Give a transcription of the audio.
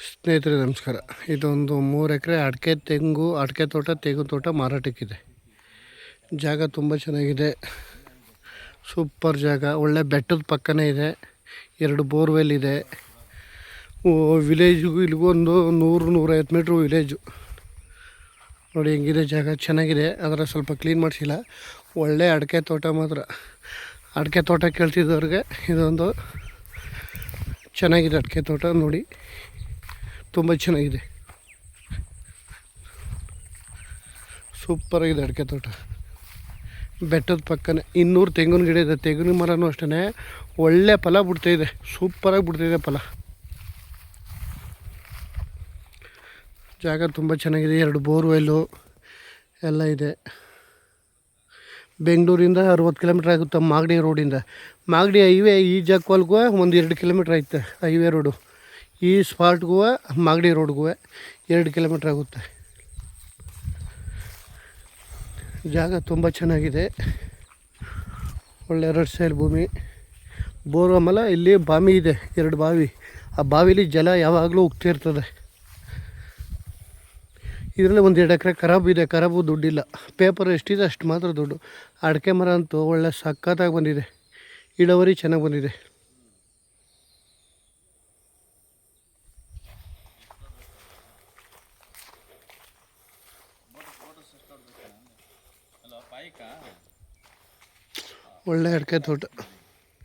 ಸ್ನೇಹಿತರೆ ನಮಸ್ಕಾರ. ಇದೊಂದು 3 ಎಕರೆ ಅಡಿಕೆ ತೋಟ, ತೆಂಗು ತೋಟ ಮಾರಾಟಕ್ಕಿದೆ. ಜಾಗ ತುಂಬ ಚೆನ್ನಾಗಿದೆ, ಸೂಪರ್ ಜಾಗ. ಒಳ್ಳೆ ಬೆಟ್ಟದ ಪಕ್ಕನೇ ಇದೆ, 2 ಬೋರ್ವೆಲ್ ಇದೆ. ವಿಲೇಜ್ಗೂ ಇಲ್ಲಿಗೂ ಒಂದು 100-150 ಮೀಟ್ರ್ ವಿಲೇಜು. ನೋಡಿ ಹೆಂಗಿದೆ ಜಾಗ, ಚೆನ್ನಾಗಿದೆ. ಅದರ ಸ್ವಲ್ಪ ಕ್ಲೀನ್ ಮಾಡಿಸಿಲ್ಲ. ಒಳ್ಳೆ ಅಡಿಕೆ ತೋಟ ಮಾತ್ರ. ಅಡಿಕೆ ತೋಟ ಕೇಳ್ತಿದ್ದವ್ರಿಗೆ ಇದೊಂದು ಚೆನ್ನಾಗಿದೆ. ಅಡಿಕೆ ತೋಟ ನೋಡಿ ತುಂಬ ಚೆನ್ನಾಗಿದೆ, ಸೂಪರಾಗಿದೆ ಅಡಿಕೆ ತೋಟ. ಬೆಟ್ಟದ ಪಕ್ಕನೇ 200 ತೆಂಗಿನ ಗಿಡ ಇದೆ. ತೆಂಗಿನ ಮರನೂ ಅಷ್ಟೇ ಒಳ್ಳೆ ಫಲ ಬಿಡ್ತಾಯಿದೆ, ಸೂಪರಾಗಿ ಬಿಡ್ತಾಯಿದೆ ಫಲ. ಜಾಗ ತುಂಬ ಚೆನ್ನಾಗಿದೆ, 2 ಬೋರ್ವೆಲ್ಲು ಎಲ್ಲ ಇದೆ. ಬೆಂಗಳೂರಿಂದ 60 ಕಿಲೋಮೀಟ್ರ್ ಆಗುತ್ತೆ ಮಾಗಡಿ ರೋಡಿಂದ. ಮಾಗಡಿ ಹೈವೇ ಈ ಜಾಗಕ್ಕೂ ಒಂದು 2 ಕಿಲೋಮೀಟ್ರ್ ಐತೆ ಹೈವೇ ರೋಡು. ಈ ಸ್ಪಾಟ್ಗೂ ಮಾಗಡಿ ರೋಡ್ಗೂ 2 ಕಿಲೋಮೀಟ್ರ್ ಆಗುತ್ತೆ. ಜಾಗ ತುಂಬ ಚೆನ್ನಾಗಿದೆ, ಒಳ್ಳೆ 2 ಸೈಡ್ ಭೂಮಿ. ಬೋರ್ ಆಮೇಲೆ ಇಲ್ಲಿ ಬಾವಿ ಇದೆ, 2 ಬಾವಿ. ಆ ಬಾವಿಲಿ ಜಲ ಯಾವಾಗಲೂ ಉಗ್ತಿರ್ತದೆ. ಇದರಲ್ಲಿ ಒಂದು 2 ಎಕರೆ ಖರಾಬು ಇದೆ, ಖರಾಬು ದುಡ್ಡಿಲ್ಲ. ಪೇಪರ್ ಎಷ್ಟಿದೆ ಅಷ್ಟು ಮಾತ್ರ ದುಡ್ಡು. ಅಡಿಕೆ ಮರ ಅಂತೂ ಒಳ್ಳೆ ಸಖತ್ತಾಗಿ ಬಂದಿದೆ, ಇಳುವರಿ ಚೆನ್ನಾಗಿ ಬಂದಿದೆ. ಒಳ್ಳೆ ಅಡಿಕೆ ತೋಟ.